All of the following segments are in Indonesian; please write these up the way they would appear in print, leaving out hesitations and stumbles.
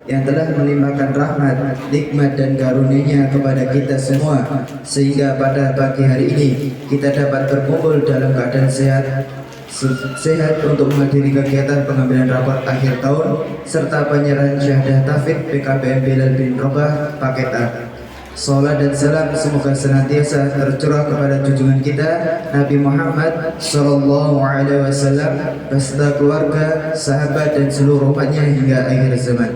yang telah melimpahkan rahmat, nikmat dan karunia-Nya kepada kita semua, sehingga pada pagi hari ini kita dapat berkumpul dalam keadaan sehat untuk menghadiri kegiatan pengambilan rapor akhir tahun serta penyerahan syahadah tahfidz PKBM Bilal bin Rabah paket A. Salat dan salam semoga senantiasa tercurah kepada junjungan kita Nabi Muhammad sallallahu alaihi wasallam beserta keluarga, sahabat dan seluruh umatnya hingga akhir zaman.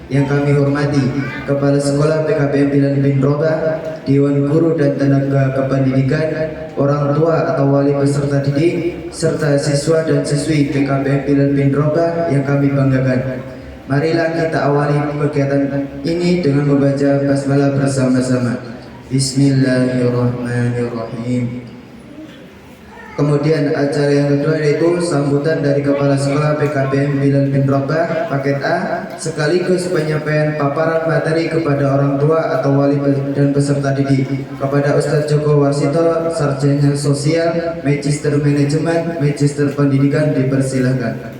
Yang kami hormati Kepala Sekolah PKBM Bilal bin Rabah, Dewan Guru dan Tenaga Kependidikan, orang tua atau wali peserta didik, serta siswa dan siswi PKBM Bilal bin Rabah yang kami banggakan. Marilah kita awali kegiatan ini dengan membaca basmalah bersama-sama. Bismillahirrahmanirrahim. Kemudian acara yang kedua yaitu sambutan dari Kepala Sekolah PKBM Bilal bin Rabah paket A, sekaligus penyampaian paparan materi kepada orang tua atau wali dan peserta didik. Kepada Ustadz Joko Warsito, Sarjana Sosial, Magister Manajemen, Magister Pendidikan, dipersilahkan.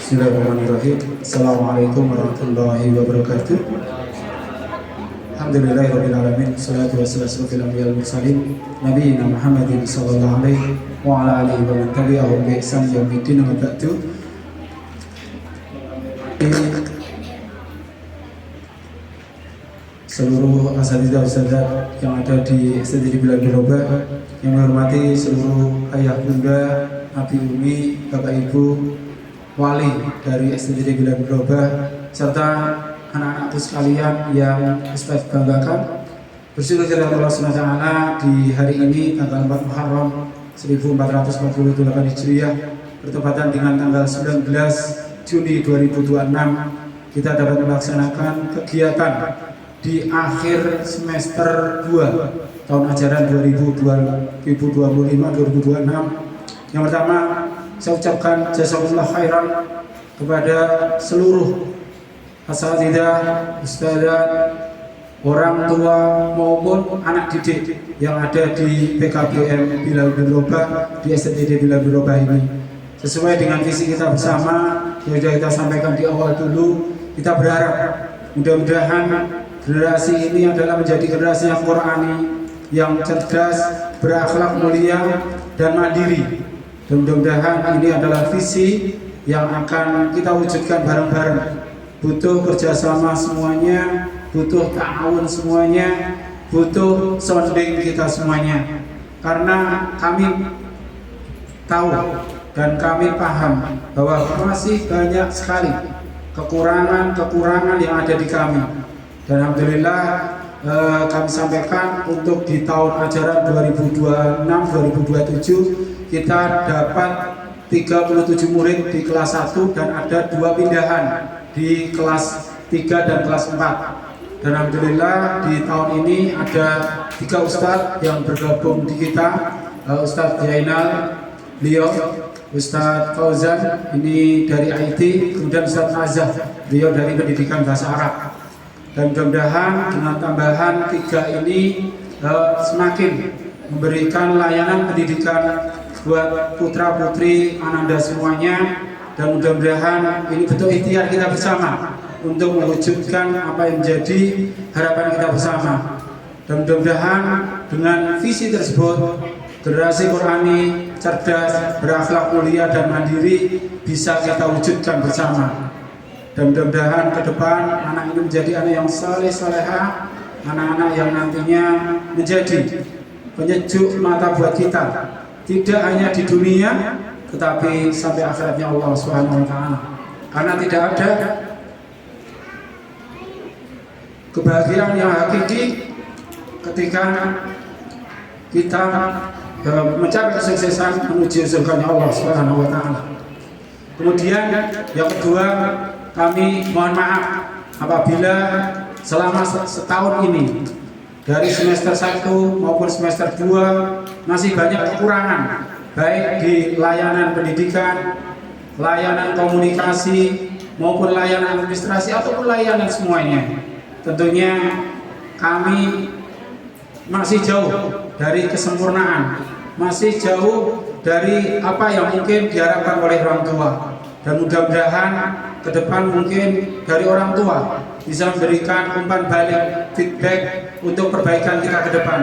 Bismillahirrahmanirrahim. Assalamualaikum warahmatullahi wabarakatuh. Alhamdulillahirabbil alamin. Salatu wassalamu ala asyrofil mursalin nabiyina Muhammadin sallallahu alaihi wa ala alihi wa man tabi'ahum bi ihsan yaumiddin wa ba'du. Seluruh asatidzah ustadzah yang ada di STD Bilal bin Rabah, yang menghormati seluruh ayah bunda, abi umi, bapak ibu, wali dari STD Bilal bin Rabah, serta anak-anakku sekalian yang Ustaz banggakan. Bersyukur kepada Allah SWT di hari ini tanggal 4 Muharram 1448 Hijriah bertepatan dengan tanggal 19 Juni 2026 kita dapat melaksanakan kegiatan di akhir semester 2 tahun ajaran 2025-2026. Yang pertama, saya ucapkan jazakumullah khairan kepada seluruh asatidzah, ustadzat, orang tua maupun anak didik yang ada di PKBM Bilal bin Rabah, di STD Bilal bin Rabah ini. Sesuai dengan visi kita bersama yang sudah kita sampaikan di awal dulu, kita berharap mudah-mudahan generasi ini adalah menjadi generasi yang Qur'ani, yang cerdas, berakhlak mulia dan mandiri. Dan mudah-mudahan ini adalah visi yang akan kita wujudkan bareng-bareng. Butuh kerjasama semuanya, butuh ta'awun semuanya, butuh sounding kita semuanya. Karena kami tahu dan kami paham bahwa masih banyak sekali kekurangan-kekurangan yang ada di kami. Dan alhamdulillah kami sampaikan untuk di tahun ajaran 2026-2027 kita dapat 37 murid di kelas 1 dan ada 2 pindahan di kelas 3 dan kelas 4. Dan alhamdulillah di tahun ini ada 3 ustadz yang bergabung di kita, Ustadz Jainal, beliau, Ustadz Fauzan ini dari IT, kemudian Ustadz Azah, beliau dari pendidikan bahasa Arab. Dan mudah-mudahan dengan tambahan 3 ini semakin memberikan layanan pendidikan buat putra-putri Ananda semuanya. Dan mudah-mudahan ini bentuk ikhtiar kita bersama untuk mewujudkan apa yang menjadi harapan kita bersama. Dan mudah-mudahan dengan visi tersebut generasi Qur'ani cerdas, berakhlak mulia dan mandiri bisa kita wujudkan bersama. Dan mudah-mudahan ke depan anak ini menjadi anak yang saleh-salehah, anak-anak yang nantinya menjadi penyejuk mata buat kita, tidak hanya di dunia tetapi sampai akhiratnya Allah Subhanahu wa taala. Karena tidak ada kebahagiaan yang hakiki ketika kita mencapai kesuksesan menuju surga Allah Subhanahu wa taala. Kemudian yang kedua, kami mohon maaf apabila selama setahun ini dari semester 1 maupun semester 2 masih banyak kekurangan, baik di layanan pendidikan, layanan komunikasi, maupun layanan administrasi ataupun layanan semuanya. Tentunya kami masih jauh dari kesempurnaan, masih jauh dari apa yang mungkin diharapkan oleh orang tua, dan mudah-mudahan ke depan mungkin dari orang tua bisa memberikan umpan balik, feedback untuk perbaikan kita ke depan,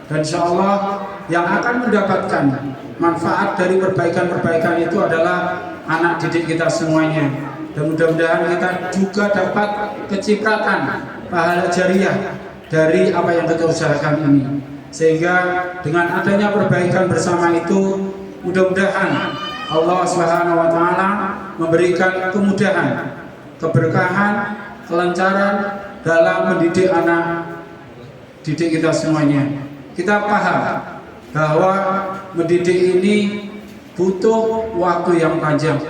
dan insya Allah yang akan mendapatkan manfaat dari perbaikan-perbaikan itu adalah anak didik kita semuanya, dan mudah-mudahan kita juga dapat kecipratan pahala jariah dari apa yang kita usahakan ini, sehingga dengan adanya perbaikan bersama itu mudah-mudahan Allah Subhanahu wa taala memberikan kemudahan, keberkahan, kelancaran dalam mendidik anak didik kita semuanya. Kita paham bahwa mendidik ini butuh waktu yang panjang,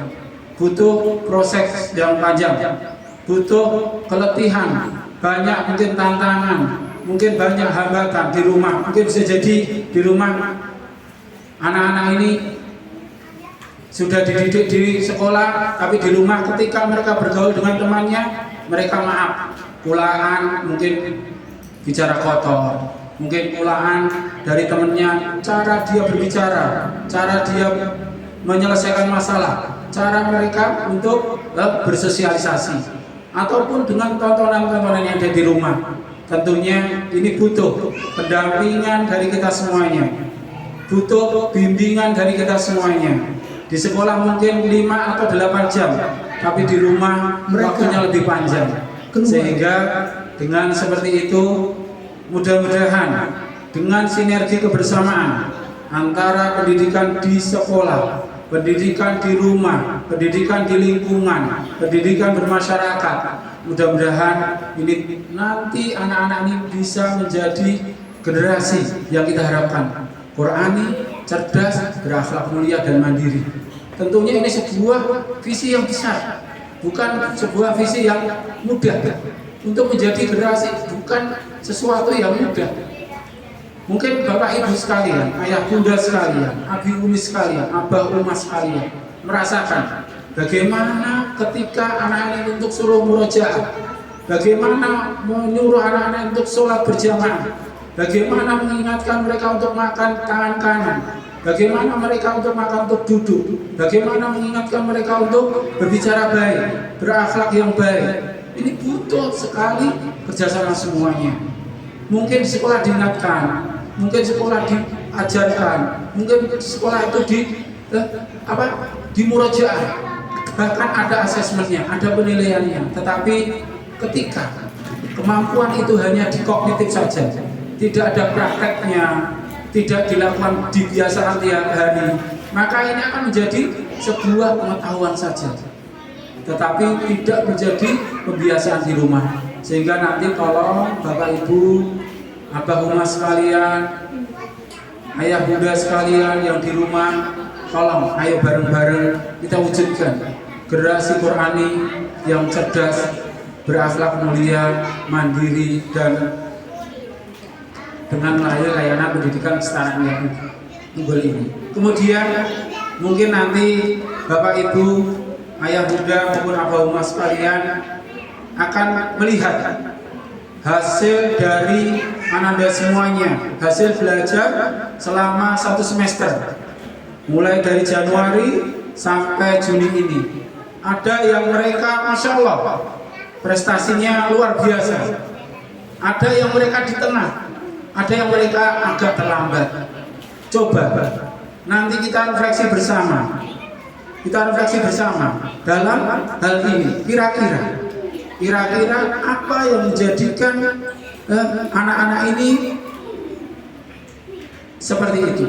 butuh proses yang panjang, butuh keletihan, banyak mungkin tantangan, mungkin banyak hambatan di rumah. Mungkin bisa jadi di rumah anak-anak ini sudah dididik di sekolah, tapi di rumah ketika mereka bergaul dengan temannya, mereka maaf, pulaan mungkin bicara kotor, mungkin pulaan dari temannya, cara dia berbicara, cara dia menyelesaikan masalah, cara mereka untuk bersosialisasi, ataupun dengan tontonan-tontonan yang ada di rumah. Tentunya ini butuh pendampingan dari kita semuanya, butuh bimbingan dari kita semuanya. Di sekolah mungkin 5 atau 8 jam, tapi di rumah waktunya lebih panjang. Sehingga dengan seperti itu, mudah-mudahan dengan sinergi kebersamaan antara pendidikan di sekolah, pendidikan di rumah, pendidikan di lingkungan, pendidikan bermasyarakat, mudah-mudahan ini nanti anak-anak ini bisa menjadi generasi yang kita harapkan, Qurani, cerdas, berakhlak mulia dan mandiri. Tentunya ini sebuah visi yang besar, bukan sebuah visi yang mudah. Untuk menjadi generasi bukan sesuatu yang mudah. Mungkin Bapak Ibu sekalian, ayah bunda sekalian, abi umi sekalian, abah umah sekalian merasakan bagaimana ketika anak-anak untuk suruh murojaah, bagaimana menyuruh anak-anak untuk sholat berjamaah, bagaimana mengingatkan mereka untuk makan tangan kanan, bagaimana mereka untuk makan untuk duduk, bagaimana mengingatkan mereka untuk berbicara baik, berakhlak yang baik. Ini butuh sekali kerjasama semuanya. Mungkin sekolah diingatkan, mungkin sekolah diajarkan, mungkin sekolah itu di murojaah, bahkan ada asesmennya, ada penilaiannya. Tetapi ketika kemampuan itu hanya di kognitif saja, tidak ada prakteknya, tidak dilakukan di kebiasaan tiap hari, maka ini akan menjadi sebuah pengetahuan saja, tetapi tidak menjadi kebiasaan di rumah. Sehingga nanti tolong Bapak Ibu, abah umah sekalian, ayah bunda sekalian yang di rumah, tolong ayo bareng-bareng kita wujudkan generasi Qurani yang cerdas, berakhlak mulia, mandiri, dan dengan layanan pendidikan kesetaraan yang unggul ini. Kemudian mungkin nanti Bapak Ibu, ayah bunda maupun abah umah sekalian akan melihat hasil dari Ananda semuanya, hasil belajar selama 1 semester, mulai dari Januari sampai Juni ini. Ada yang mereka Masya Allah prestasinya luar biasa, ada yang mereka di tengah, ada yang mereka agak terlambat. Coba nanti kita refleksi bersama, dalam hal ini. Kira-kira apa yang menjadikan anak-anak ini seperti itu?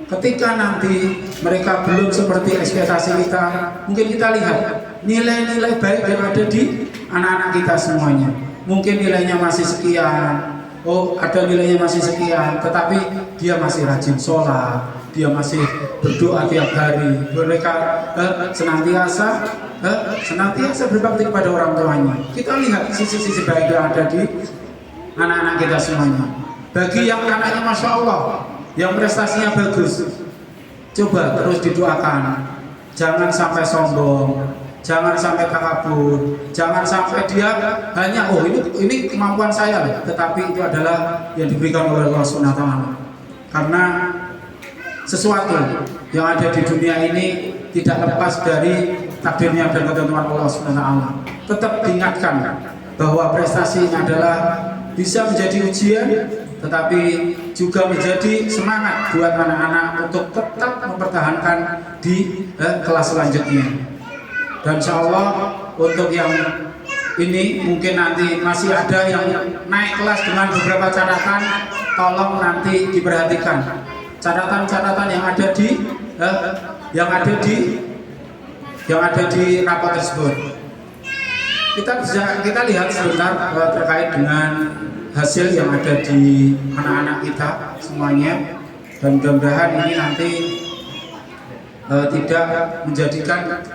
Ketika nanti mereka belum seperti ekspektasi kita, mungkin kita lihat nilai-nilai baik yang ada di anak-anak kita semuanya. mungkin nilainya masih sekian, oh ada nilainya masih sekian, tetapi dia masih rajin sholat, dia masih berdoa tiap hari, mereka senantiasa berbakti kepada orang tuanya. Kita lihat sisi-sisi baik yang ada di anak-anak kita semuanya. Bagi yang anaknya Masya Allah, yang prestasinya bagus, coba terus didoakan, jangan sampai sombong, jangan sampai takabur, jangan sampai dia hanya ini kemampuan saya, tetapi itu adalah yang diberikan oleh Allah SWT. Karena sesuatu yang ada di dunia ini tidak lepas dari takdirnya dan ketentuan Allah SWT. Tetap diingatkan bahwa prestasi ini adalah bisa menjadi ujian, tetapi juga menjadi semangat buat anak-anak untuk tetap mempertahankan di kelas selanjutnya. Dan insya Allah untuk yang ini mungkin nanti masih ada yang naik kelas dengan beberapa catatan, tolong nanti diperhatikan catatan-catatan yang ada di rapat tersebut. Kita lihat sebentar terkait dengan hasil yang ada di anak-anak kita semuanya, dan mudah-mudahan ini nanti tidak menjadikan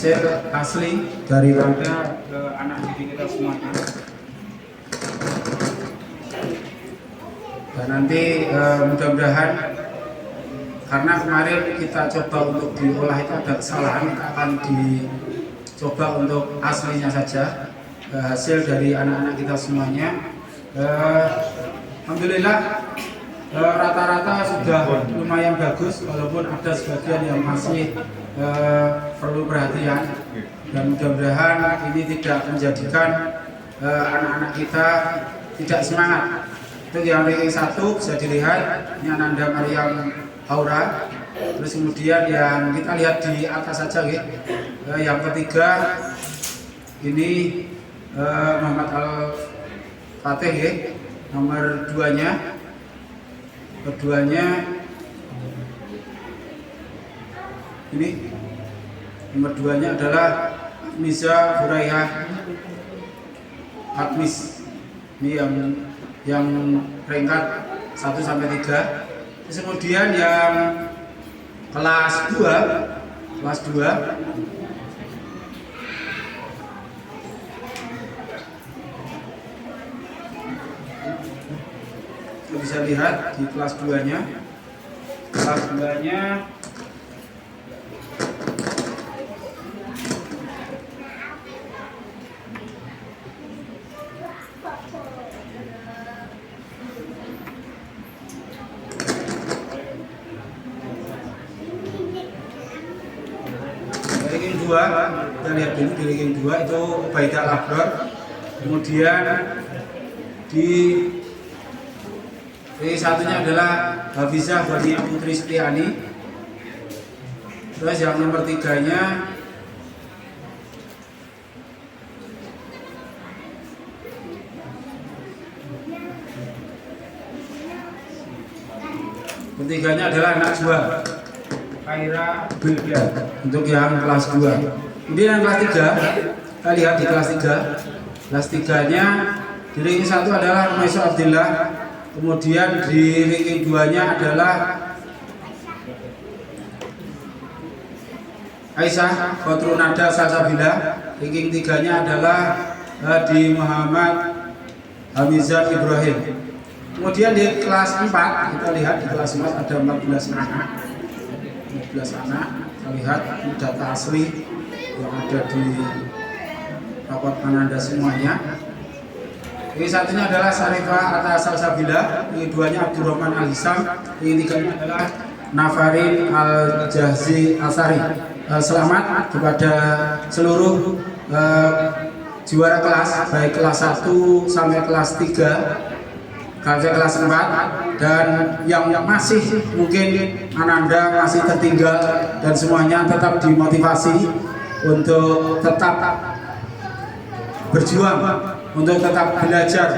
hasil asli daripada anak didik kita semuanya. Dan nanti mudah-mudahan, karena kemarin kita coba untuk diolah itu ada kesalahan, kita akan dicoba untuk aslinya saja, hasil dari anak-anak kita semuanya. Alhamdulillah rata-rata sudah lumayan bagus, walaupun ada sebagian yang masih perlu perhatian, dan mudah-mudahan ini tidak menjadikan anak-anak kita tidak semangat. Untuk yang ranking 1 bisa dilihat ini Ananda Maryam Aura, terus kemudian yang kita lihat di atas saja gitu. Yang ketiga ini Muhammad Al Fatih ya. Nomor 2-nya, keduanya ini nomor 2-nya adalah Miza Furaihah Admis, ini yang peringkat 1 sampai 3. Terus kemudian yang kelas 2 bisa lihat di kelas 2-nya. Kelas 2-nya ranking 2, kita lihat dulu di ranking 2 itu Ubaidah Al-Abrar. Kemudian di ranking 1-nya adalah Hafizah Fania Putri Setiani. Terus yang nomor 3-nya ketiganya adalah anak Jua Kaira Bilda untuk yang kelas 2. Kemudian yang kelas 3, kita lihat di kelas 3. Kelas 3-nya di ranking 1 adalah Maisha Abdillah. Kemudian di ranking 2-nya adalah Aisyah Khotrunada Salsabila. Ranking 3-nya adalah di Muhammad Hamizan Ibrahim. Kemudian di kelas 4 kita lihat di kelas 4 ada 14 anak. 14 anak. Kita lihat ini data asli yang ada di rapot Ananda semuanya. Ini satunya adalah Sarifah Atta Salsabila, ini duanya Abdurrahman Al-Hisam, ini tiganya adalah Nafarin Al-Jahzi Asari. Selamat kepada seluruh juara kelas, baik kelas 1 sampai kelas 3, kelas 4, dan yang masih mungkin Ananda masih tertinggal dan semuanya tetap dimotivasi untuk tetap berjuang, untuk tetap belajar,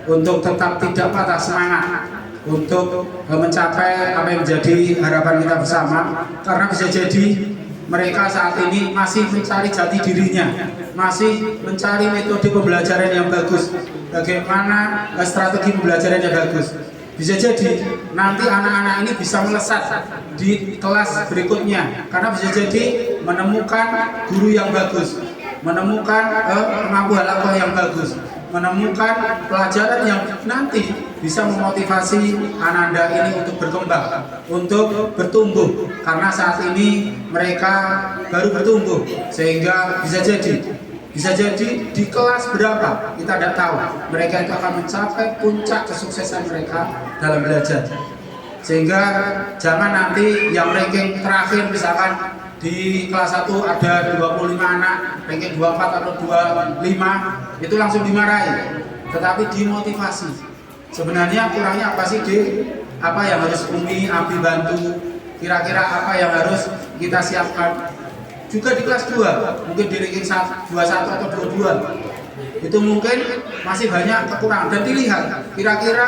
untuk tetap tidak patah semangat, untuk mencapai apa yang menjadi harapan kita bersama. Karena bisa jadi mereka saat ini masih mencari jati dirinya, masih mencari metode pembelajaran yang bagus, bagaimana strategi pembelajaran yang bagus. Bisa jadi nanti anak-anak ini bisa melesat di kelas berikutnya, karena bisa jadi menemukan guru yang bagus, menemukan pengampu halakoh yang bagus, menemukan pelajaran yang nanti bisa memotivasi Ananda ini untuk berkembang, untuk bertumbuh. Karena saat ini mereka baru bertumbuh, sehingga bisa jadi di kelas berapa kita tidak tahu, mereka itu akan mencapai puncak kesuksesan mereka dalam belajar. Sehingga jangan nanti yang ranking terakhir misalkan di kelas 1 ada 25 anak, ranking 24 atau 25, itu langsung dimarahi, tetapi dimotivasi. Sebenarnya kurangnya apa sih, apa yang harus Umi, Abi bantu, kira-kira apa yang harus kita siapkan. Juga di kelas 2, mungkin di ranking 21 atau 22, itu mungkin masih banyak kekurangan, dan dilihat kira-kira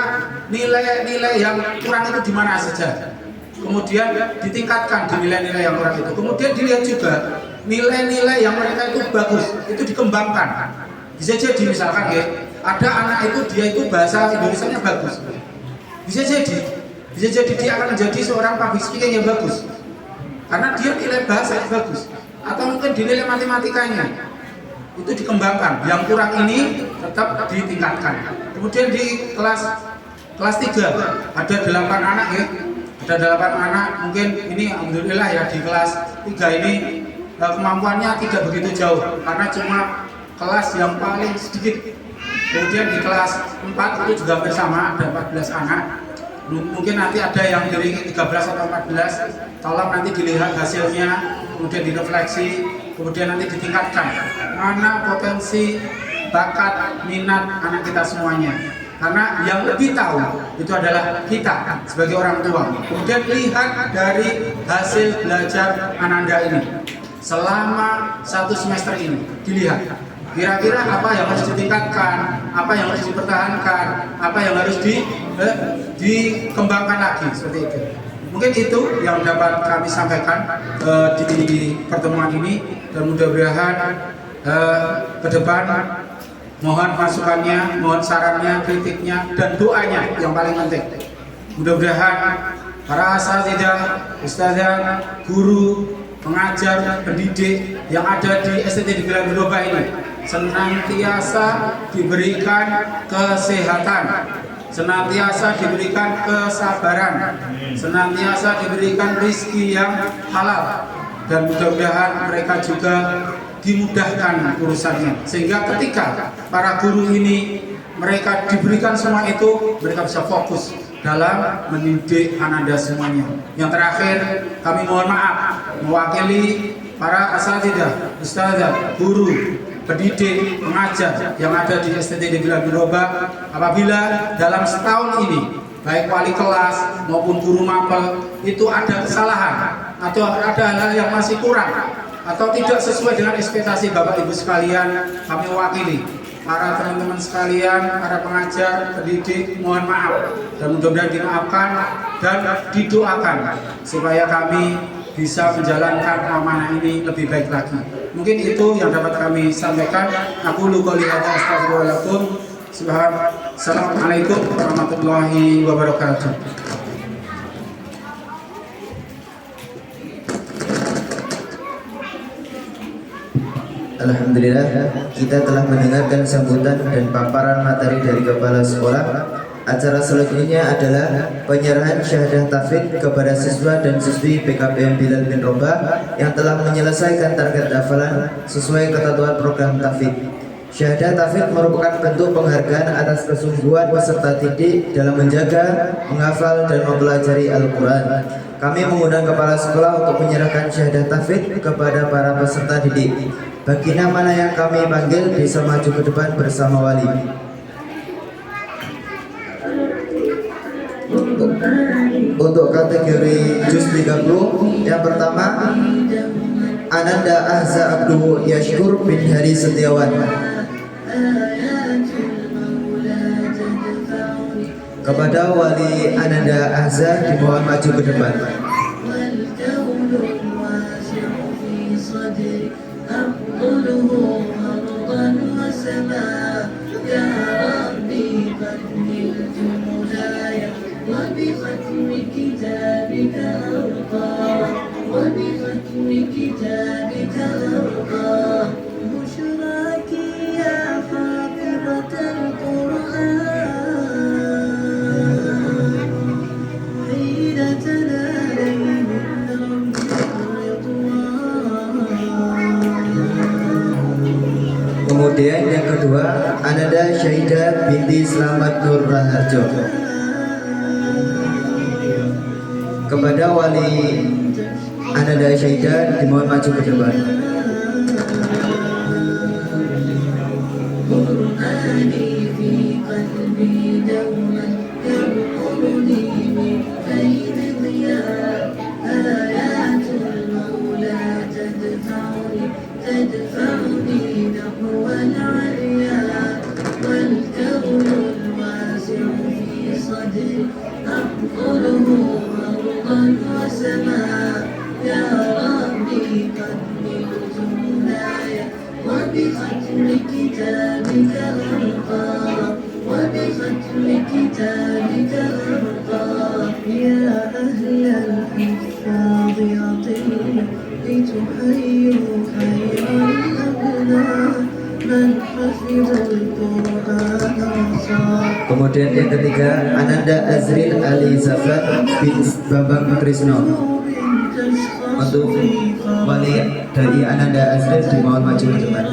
nilai-nilai yang kurang itu di mana saja. Kemudian ditingkatkan di nilai-nilai yang kurang itu. Kemudian dilihat juga nilai-nilai yang mereka itu bagus, itu dikembangkan. Bisa jadi misalkan ya, ada anak itu dia itu bahasa Indonesianya bagus. Bisa jadi dia akan menjadi seorang public speaking yang bagus, karena dia nilai bahasa yang bagus. Atau mungkin di nilai matematikanya itu dikembangkan. Yang kurang ini tetap ditingkatkan. Kemudian di kelas 3 ada 8 anak ya. Ada 8 anak, mungkin ini alhamdulillah ya, di kelas 3 ini kemampuannya tidak begitu jauh, karena cuma kelas yang paling sedikit. Kemudian di kelas 4 itu juga hampir sama, ada 14 anak. Mungkin nanti ada yang dari 13 atau 14, tolong nanti dilihat hasilnya, kemudian direfleksi, kemudian nanti ditingkatkan mana potensi, bakat, minat anak kita semuanya. Karena yang lebih tahu itu adalah kita sebagai orang tua. Kemudian lihat dari hasil belajar Ananda ini selama 1 semester ini, dilihat kira-kira apa yang harus ditingkatkan, apa yang harus dipertahankan, apa yang harus dikembangkan lagi, seperti itu. Mungkin itu yang dapat kami sampaikan di pertemuan ini, dan mudah-mudahan ke depan mohon masukannya, mohon sarannya, kritiknya, dan doanya yang paling penting. Mudah-mudahan para asatidzah, ustadzah, guru, pengajar, pendidik yang ada di STT di Bilang Biroba ini senantiasa diberikan kesehatan, senantiasa diberikan kesabaran, senantiasa diberikan rezeki yang halal, dan mudah-mudahan mereka juga dimudahkan urusannya, sehingga ketika para guru ini mereka diberikan semua itu, mereka bisa fokus dalam mendidik Ananda semuanya. Yang terakhir, kami mohon maaf mewakili para asatidzah, ustadzah, guru, pendidik, pengajar yang ada di STT di Bilang Biroba, apabila dalam setahun ini baik wali kelas maupun guru mapel itu ada kesalahan atau ada hal yang masih kurang atau tidak sesuai dengan ekspektasi Bapak Ibu sekalian, kami wakili para teman-teman sekalian, para pengajar, pendidik, mohon maaf, dan mudah-mudahan dimaafkan dan didoakan supaya kami bisa menjalankan amanah ini lebih baik lagi. Mungkin itu yang dapat kami sampaikan. Aku lu qouli hadza astaghfirullahaladzim. Assalamualaikum warahmatullahi wabarakatuh. Alhamdulillah, kita telah mendengarkan sambutan dan paparan materi dari Kepala Sekolah. Acara selanjutnya adalah penyerahan syahadah tahfidz kepada siswa dan siswi PKBM Bilal bin Robah yang telah menyelesaikan target hafalan sesuai ketentuan program tahfidz. Syahadah tahfidz merupakan bentuk penghargaan atas kesungguhan peserta didik dalam menjaga, menghafal, dan mempelajari Al-Quran. Kami mengundang Kepala Sekolah untuk menyerahkan syahadah tahfidz kepada para peserta didik. Baginda mana yang kami panggil bisa maju ke depan bersama wali. Untuk kategori juz 30, yang pertama Ananda Ahza Abdul Yashkur bin Hari Setiawan. Kepada wali Ananda Ahza dimohon maju ke depan. وبختم كتابك أرقى وبختم كتابك أرقى بشراك يا حافظة القرآن حين تنادي من ربك الرضوان. Kemudian yang kedua Ananda Syahidah binti Slamet Nur Raharjo. Kepada wali Ananda Syahidah dimohon maju ke depan. وبختم كتابك أرقى وبختم كتابك أرقى يا أهل الحفاظ عطروا لتحيوا خير الأبناء من حفظ القرآن وصار. Kemudian yang ketiga Ananda Azril Ali Zafar bin Bambang Krisno. Untuk wali dari Ananda Azril dimohon maju ke depan.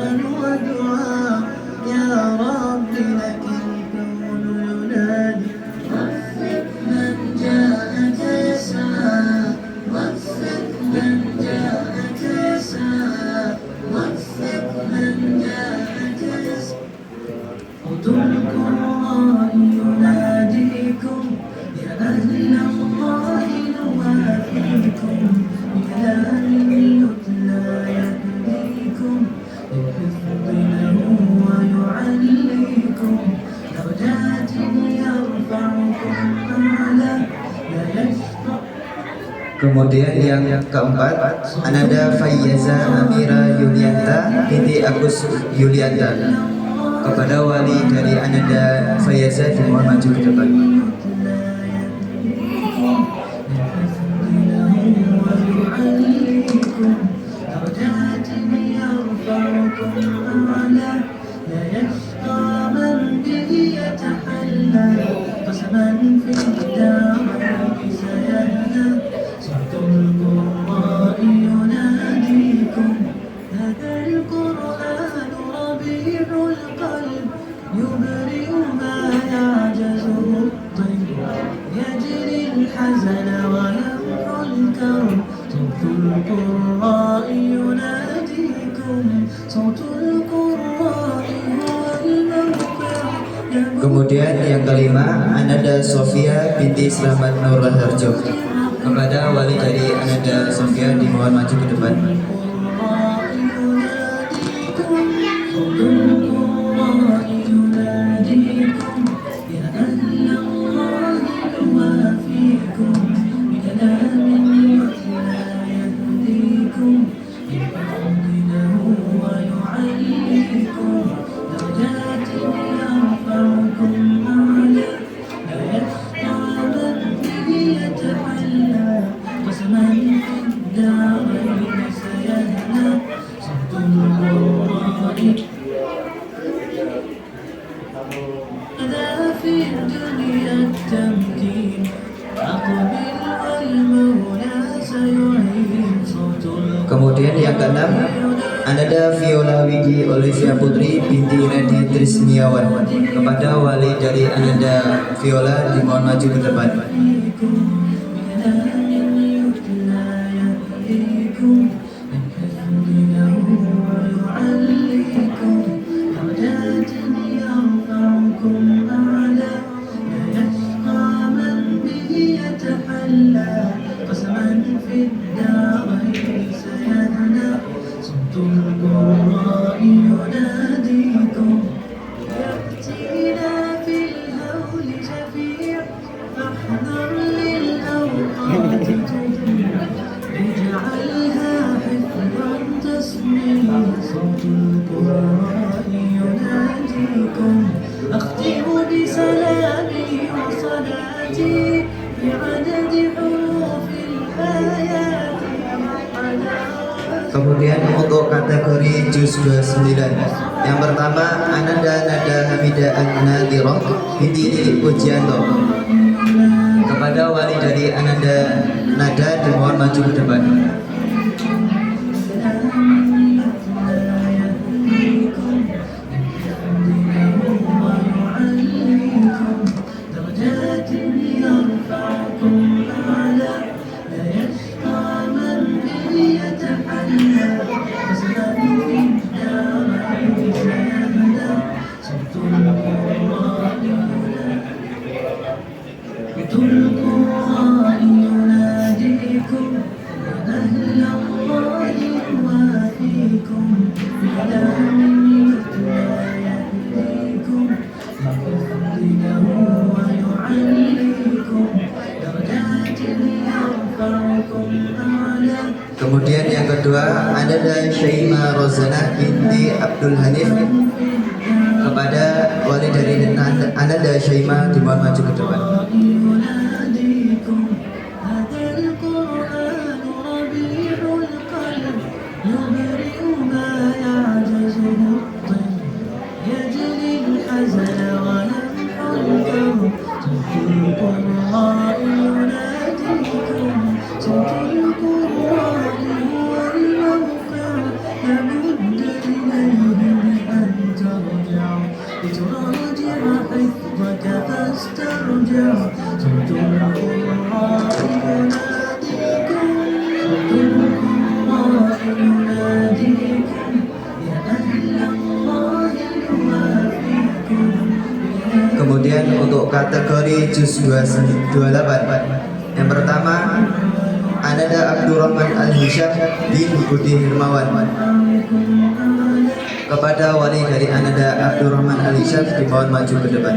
Kemudian yang keempat Ananda Fayyaza Amira Yulianta binti Agus Yulianta. Kepada wali dari Ananda Fayyaza dimohon maju ke depan. يبرئ ما يعجز الطيب يجري الحزن ويمحو الكرب صوت القراء يناديكم صوت القراء هو الموقع. Kemudian yang kelima Ananda Sofia binti Slamet Nur Raharjo. Kepada wali dari Ananda Sofia dimohon maju ke depan. في الدنيا التمكين أقبل والمولى سيعين صوت Kemudian yang keenam, Ananda Viola Widi Olivia Putri binti Redi Trismiawan. Kepada wali dari Ananda Viola dimohon maju ke depan. أختم بسلامي وصلاتي بعدد حروف الآيات على Kemudian untuk kategori juz 29, yang pertama Ananda Nada Hamidah An-Nadhirah binti Lilik Pujianto. Kepada wali dari Ananda Nada dimohon maju ke depan. Kemudian yang kedua Ananda Syaima Rozana binti Abdul Hanif. Kepada wali dari Ananda Syaima dimohon maju ke depan. Kemudian untuk kategori juz 28, yang pertama Ananda Abdurrahman Al-Hisham bin Budi Hirmawan. Kepada wali dari Ananda Abdurrahman Al-Hisham dimohon maju ke depan.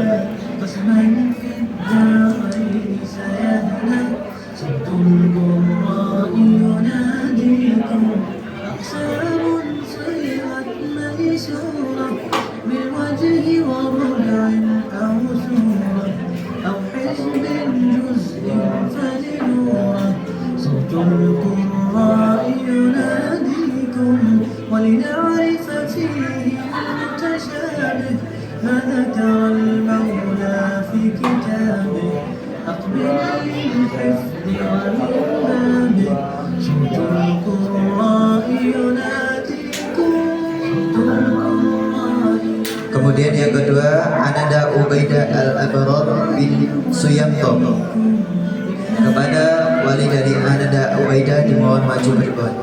ولنعرف فيه المتشابه ما ذكر المولى في كتابه أقبل للحفظ والإمامه صوت القراء يناديكم Kemudian yang kedua Ananda Ubaidah Al-Abrar bin Suyanto. Kepada wali dari Ananda Ubaidah dimohon maju ke depan.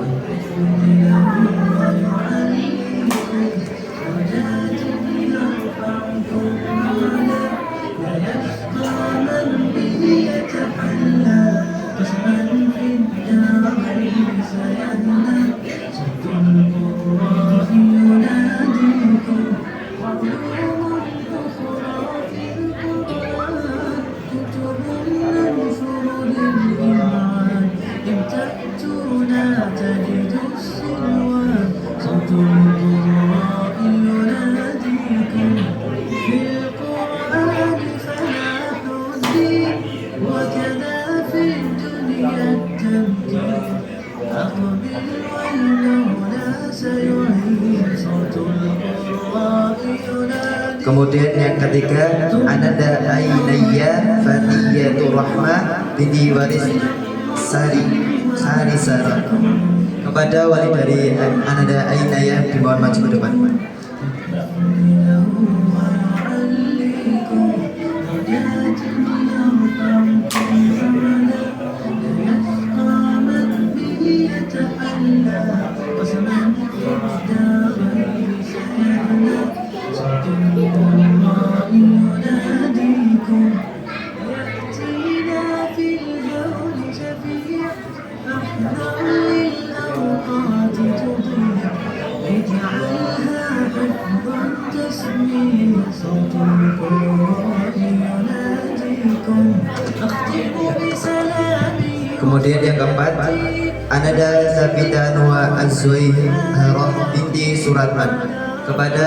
Kemudian yang ketiga Ananda binti Waris Harisara. Kepada wali dari Ananda Ainaya dimohon maju ke depan. Kemudian yang keempat, Ananda Sabita Nuha Az-Zuhairah binti Suratman. Kepada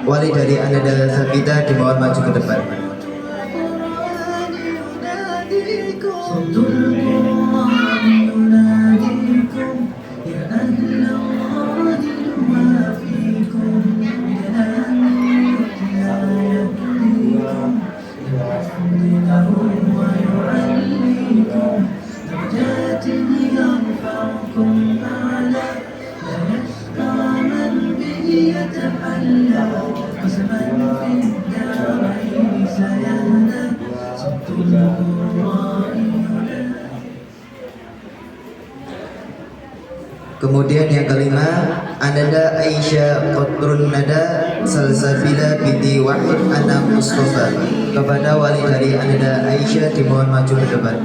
wali dari Ananda Sabita dimohon maju ke depan. Kemudian yang kelima, Ananda Aisyah Qatrun Nada Salsabila binti Wahid Anam Mustafa. Kepada wali dari Ananda Aisyah dimohon maju ke depan.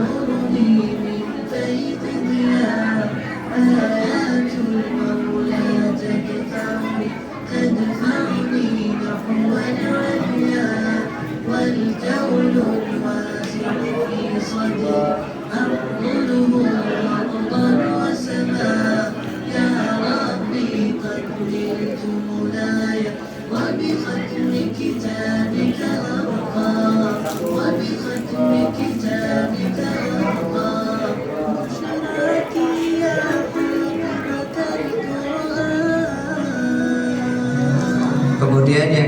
Kemudian yang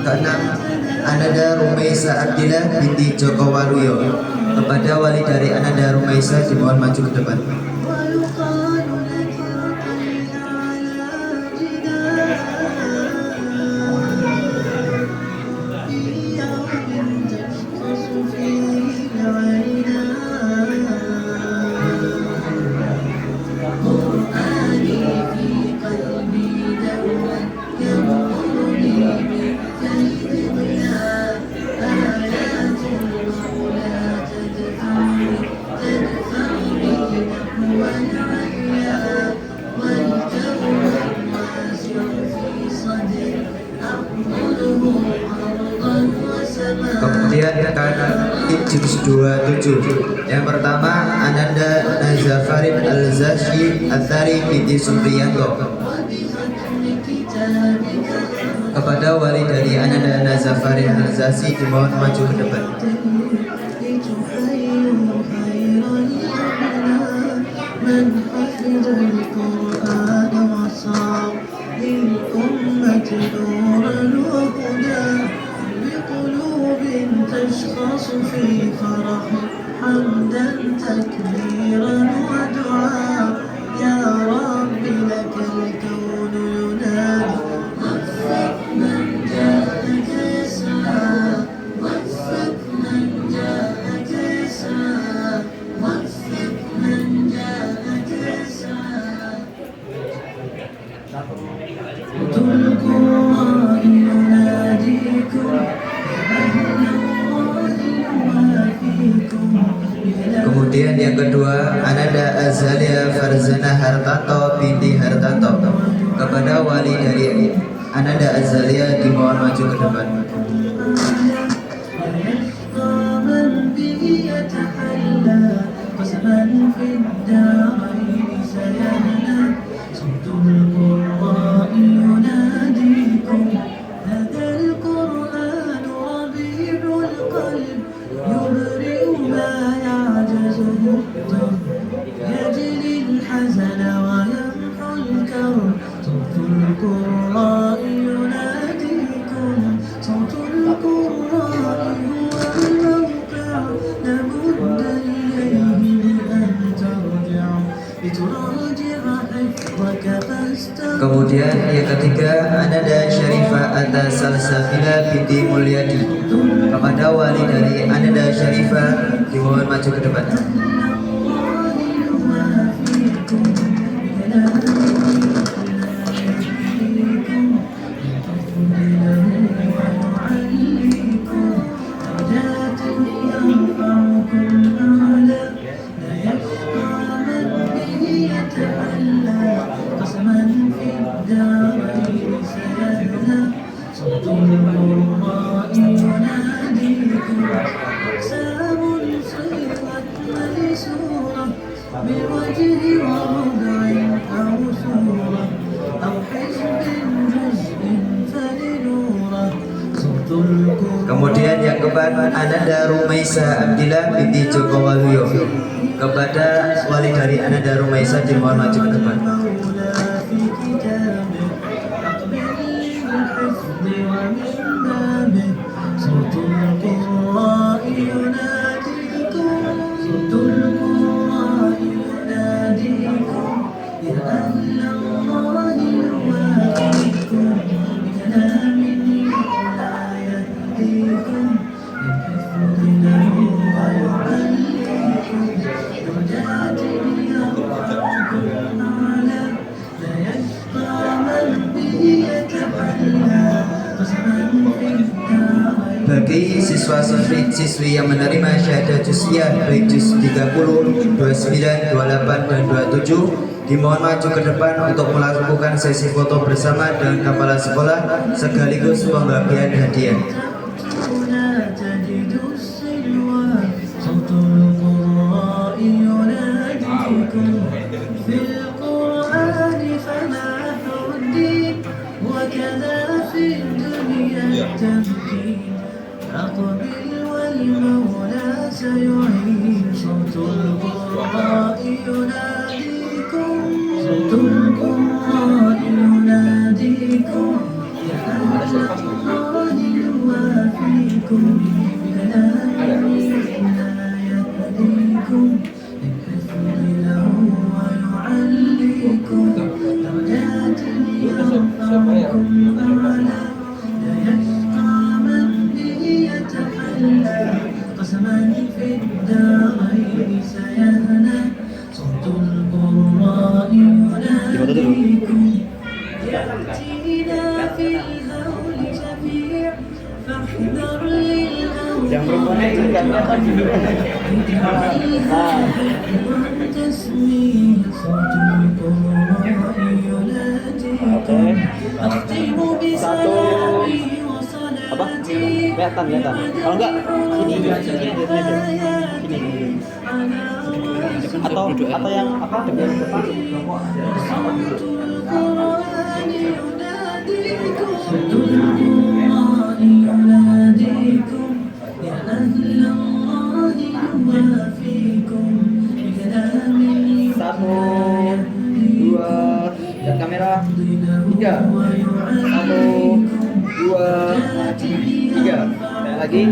keenam, Ananda Rumaisa Abdillah binti Joko Waluyo. Kepada wali dari Ananda Rumaisa dimohon maju ke depan. Kemudian jurus 27. Yang pertama, Ananda Nazafarin Al-Zashi Athari binti Supriyanto. Kepada wali dari Ananda Nazafarin Al-Zashi dimohon maju ke depan. تشخص في فرح حمدا تكبيرا ودعاء يا رب لك الكون ينادي وفق من جاءك يسعى وفق من جاءك يسعى وفق من جاءك يسعى القرآن يناديكم Kemudian yang kedua, Ananda Azalia Farzana Hartanto binti Hartanto. Kepada wali dari Ananda Azalia dimohon maju ke depan. القرآن يناديكم Kemudian yang ketiga, Ananda Syarifah Atta Salsabila binti Mulyadi. Kepada wali dari Ananda Syarifah dimohon maju ke depan. بوجه وربع أو سورة أو حزب جزء فلنورة صوت القرآن. Kemudian yang keempat, Ananda Rumaisa Abdillah binti Joko Waluyo. Kepada wali dari Ananda Rumaisa dimohon maju ke depan. في كتابه أقبل بالحفظ ومن بابه صوت القراء يناديكم صوت القراء يناديكم يا أهل الله يوافيكم بكلام لا يهديكم للحفظ له ويعليكم درجات يرفعكم أعلى لا يشقى من به يتحلى قسما في الدارين. Bagi siswa-siswi yang menerima syahadat juz'iyah baik juz 30, 29, 28, dan 27 dimohon maju ke depan untuk melakukan sesi foto bersama dengan kepala sekolah sekaligus pembagian hadiah. لا تجد السلوى صوت القراء يناديكم في القرآن فلاح الدين وكذا في الدنيا التمكين أقبل والمولى سيعين صوت القراء يناديكم صوت القراء يناديكم يا أهل الله يوافيكم بكلام لا يهديكم للحفظ له ويعليكم درجات يرفعكم أعلى لا يشقى من به يتحلى قسما في الدارين سيهنى صوت القراء يناديكم يأتينا في الهول جميع فاحذر تسمية صوت القراء يناديكم أختم بسلامي وصلاتي Kelihatan. Kalau enggak sini atau yang apa? صوت القرآن يناديكم صوت القرآن يناديكم يا أهل الله يوافيكم بكلام Satu, dua, dan kamera. Tiga. Satu, dua, tiga. Kayak lagi.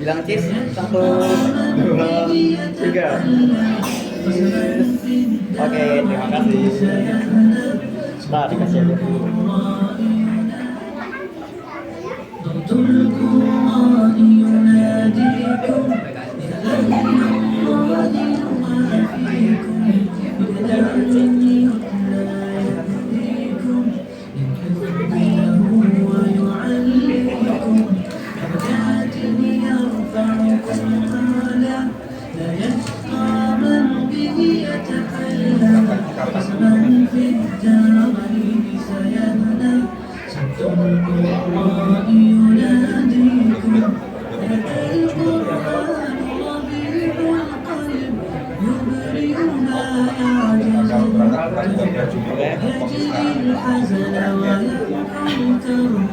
Bilang cheese. Satu, dua, tiga. Oke, terima kasih. Nah, dikasih aja. صوت القرآن يناديكم يا أهل الله يوافيكم بكلام لا يهديكم للحفظ له ويعليكم درجات يرفعكم أعلى لا يشقى من به يتحلى قسما في الدارين سيهنى صوت القرآن يناديكم هذا القرآن ربيع القلب يبرئ ما يعجز يجري الحزن ويمحو الكرب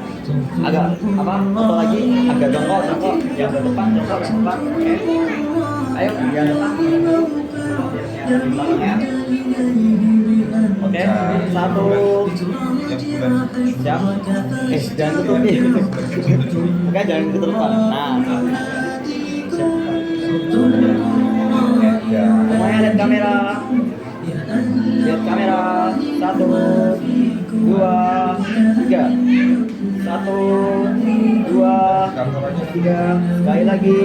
Agak apa? Foto lagi, agak jongkok. Yang ke depan, jongkok. Oke. Ayo, yang depan. Oke, satu. Siap. Jangan tutupin. Oke, jangan ketutupan. Nah. Semuanya lihat kamera. Lihat kamera. Satu, tiga. Sekali lagi.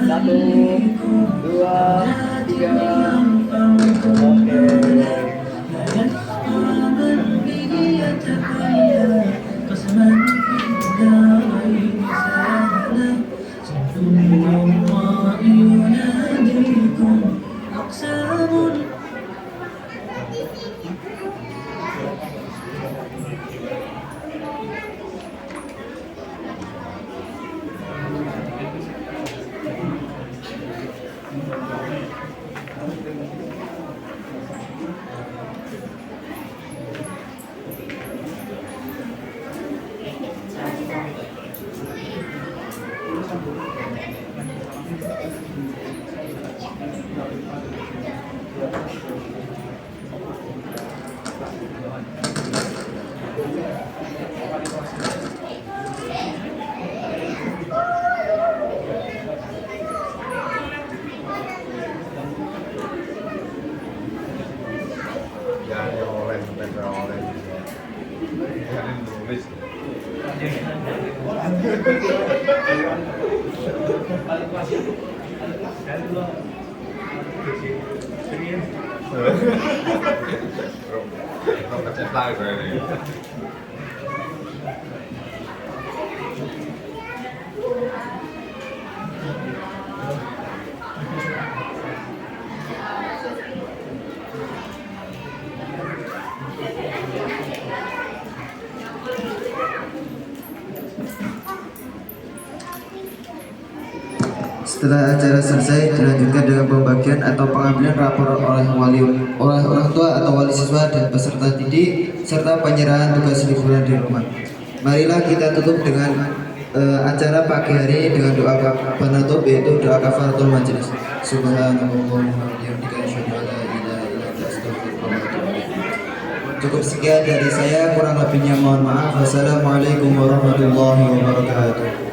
1, 2, 3. Oke. لا يشقى من به يتحيا قسما في الدارين سهلا صوت الله يناديكم أقسام Ya oleh sampai oleh. Jadi nulis. Không có chép tay về này. Setelah acara selesai, dilanjutkan dengan pembagian atau pengambilan rapor oleh orang tua atau wali siswa dan peserta didik serta penyerahan tugas liburan di rumah. Marilah kita tutup dengan acara pagi hari dengan doa penutup, yaitu doa kafaratul majelis. Subhanallah. Cukup sekian dari saya, kurang lebihnya mohon maaf. Wassalamualaikum warahmatullahi wabarakatuh.